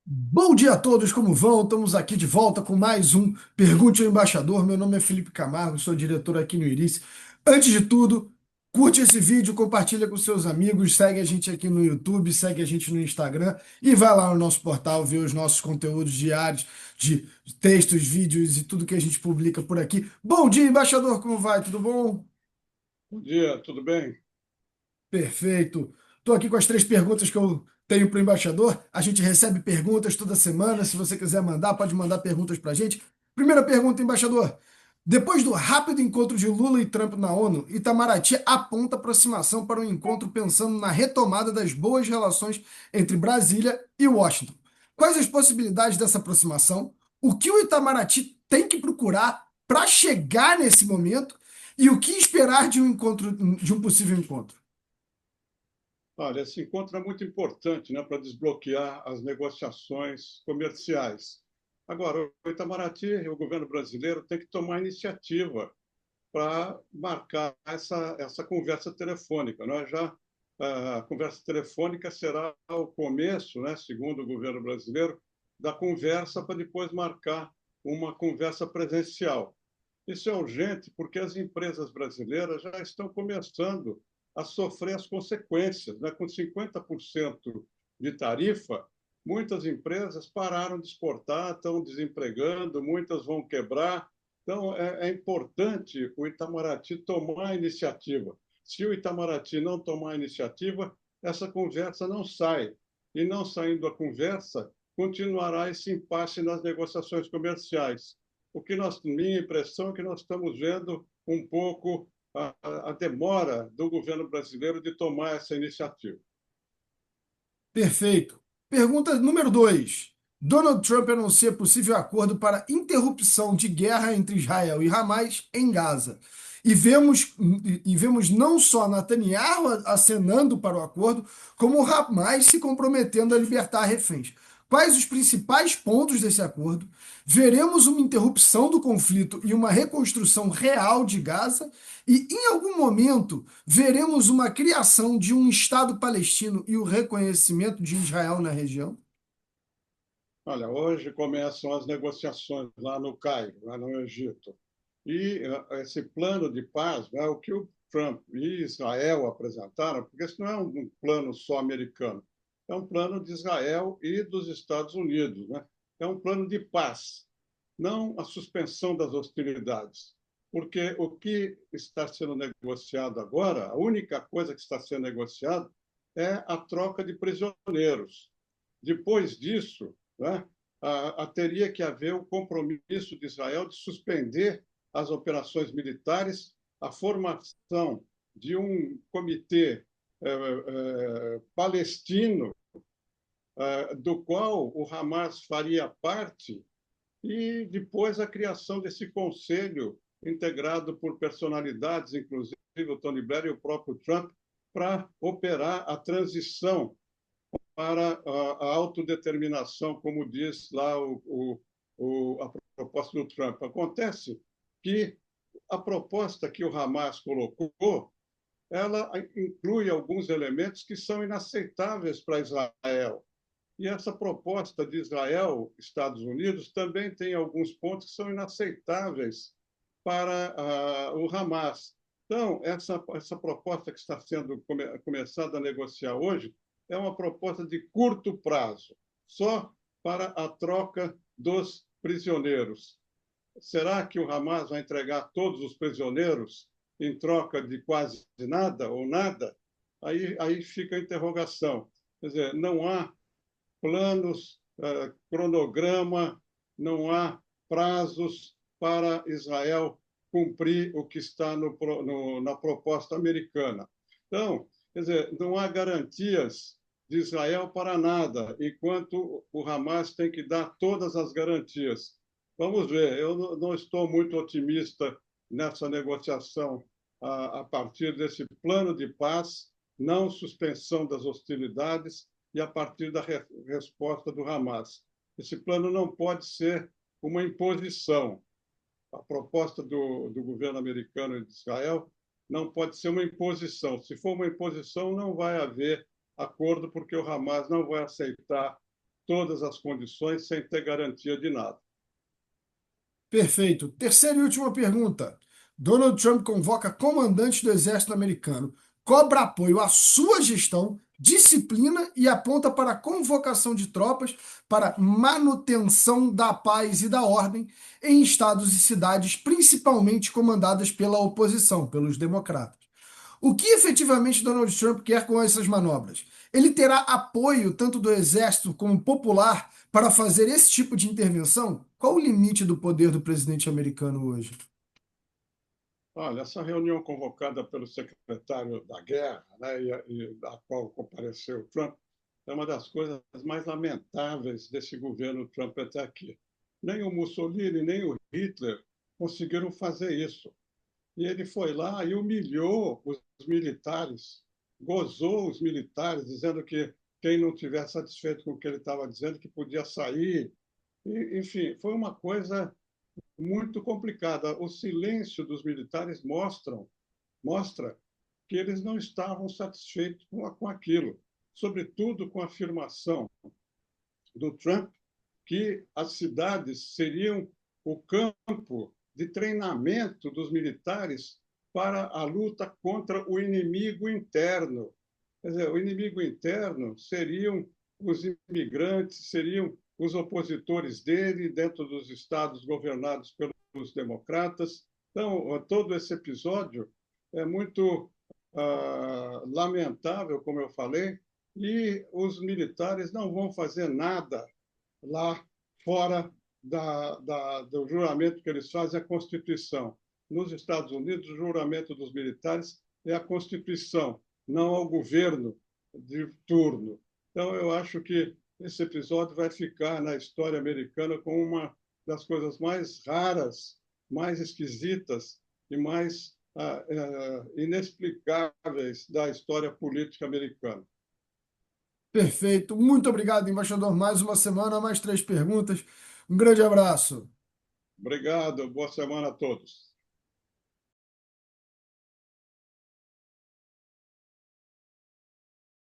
Bom dia a todos, como vão? Estamos aqui de volta com mais um Pergunte ao Embaixador. Meu nome é Felipe Camargo, sou diretor aqui no Iris. Antes de tudo, curte esse vídeo, compartilha com seus amigos, segue a gente aqui no YouTube, segue a gente no Instagram e vai lá no nosso portal ver os nossos conteúdos diários de textos, vídeos e tudo que a gente publica por aqui. Bom dia, embaixador, como vai? Tudo bom? Bom dia, tudo bem? Perfeito. Estou aqui com as três perguntas que eu tenho para o embaixador. A gente recebe perguntas toda semana. Se você quiser mandar, pode mandar perguntas para a gente. Primeira pergunta, embaixador. Depois do rápido encontro de Lula e Trump na ONU, Itamaraty aponta aproximação para um encontro pensando na retomada das boas relações entre Brasília e Washington. Quais as possibilidades dessa aproximação? O que o Itamaraty tem que procurar para chegar nesse momento? E o que esperar de um encontro, de um possível encontro? Olha, esse encontro é muito importante, né, para desbloquear as negociações comerciais. Agora, o Itamaraty, o governo brasileiro, tem que tomar iniciativa para marcar essa conversa telefônica. Né? A conversa telefônica será o começo, né, segundo o governo brasileiro, da conversa para depois marcar uma conversa presencial. Isso é urgente porque as empresas brasileiras já estão começando a sofrer as consequências. Né? Com 50% de tarifa, muitas empresas pararam de exportar, estão desempregando, muitas vão quebrar. Então, é importante o Itamaraty tomar a iniciativa. Se o Itamaraty não tomar a iniciativa, essa conversa não sai. E não saindo a conversa, continuará esse impasse nas negociações comerciais. Minha impressão é que nós estamos vendo um pouco a demora do governo brasileiro de tomar essa iniciativa. Perfeito. Pergunta número 2. Donald Trump anuncia possível acordo para interrupção de guerra entre Israel e Hamas em Gaza. E vemos não só Netanyahu acenando para o acordo, como o Hamas se comprometendo a libertar reféns. Quais os principais pontos desse acordo? Veremos uma interrupção do conflito e uma reconstrução real de Gaza? E em algum momento veremos uma criação de um Estado palestino e o reconhecimento de Israel na região? Olha, hoje começam as negociações lá no Cairo, lá no Egito. E esse plano de paz, né, o que o Trump e Israel apresentaram, porque isso não é um plano só americano, é um plano de Israel e dos Estados Unidos. Né? É um plano de paz, não a suspensão das hostilidades. Porque o que está sendo negociado agora, a única coisa que está sendo negociada é a troca de prisioneiros. Depois disso, né, teria que haver o compromisso de Israel de suspender as operações militares, a formação de um comitê palestino, do qual o Hamas faria parte, e depois a criação desse conselho integrado por personalidades, inclusive o Tony Blair e o próprio Trump, para operar a transição para a autodeterminação, como diz lá a proposta do Trump. Acontece que a proposta que o Hamas colocou, ela inclui alguns elementos que são inaceitáveis para Israel. E essa proposta de Israel, Estados Unidos, também tem alguns pontos que são inaceitáveis para o Hamas. Então, essa proposta que está sendo começada a negociar hoje é uma proposta de curto prazo, só para a troca dos prisioneiros. Será que o Hamas vai entregar todos os prisioneiros em troca de quase nada ou nada? Aí fica a interrogação. Quer dizer, não há planos, cronograma, não há prazos para Israel cumprir o que está na proposta americana. Então, quer dizer, não há garantias de Israel para nada, enquanto o Hamas tem que dar todas as garantias. Vamos ver, eu não estou muito otimista nessa negociação a partir desse plano de paz, não suspensão das hostilidades, e a partir da resposta do Hamas. Esse plano não pode ser uma imposição. A proposta do governo americano e de Israel não pode ser uma imposição. Se for uma imposição, não vai haver acordo, porque o Hamas não vai aceitar todas as condições sem ter garantia de nada. Perfeito. Terceira e última pergunta. Donald Trump convoca comandantes do exército americano, cobra apoio à sua gestão, disciplina e aponta para a convocação de tropas para manutenção da paz e da ordem em estados e cidades, principalmente comandadas pela oposição, pelos democratas. O que efetivamente Donald Trump quer com essas manobras? Ele terá apoio tanto do exército como popular para fazer esse tipo de intervenção? Qual o limite do poder do presidente americano hoje? Olha, essa reunião convocada pelo secretário da Guerra, né, da qual compareceu o Trump, é uma das coisas mais lamentáveis desse governo Trump até aqui. Nem o Mussolini, nem o Hitler conseguiram fazer isso. E ele foi lá e humilhou os militares, gozou os militares, dizendo que quem não estiver satisfeito com o que ele estava dizendo, que podia sair. E, enfim, foi uma coisa muito complicada. O silêncio dos militares mostra que eles não estavam satisfeitos com aquilo, sobretudo com a afirmação do Trump que as cidades seriam o campo de treinamento dos militares para a luta contra o inimigo interno. Quer dizer, o inimigo interno seriam os imigrantes, seriam os opositores dele dentro dos estados governados pelos democratas. Então, todo esse episódio é muito lamentável, como eu falei, e os militares não vão fazer nada lá fora do juramento que eles fazem à Constituição. Nos Estados Unidos, o juramento dos militares é a Constituição, não ao governo de turno. Então, eu acho que esse episódio vai ficar na história americana como uma das coisas mais raras, mais esquisitas e mais inexplicáveis da história política americana. Perfeito. Muito obrigado, embaixador. Mais uma semana, mais três perguntas. Um grande abraço. Obrigado, boa semana a todos.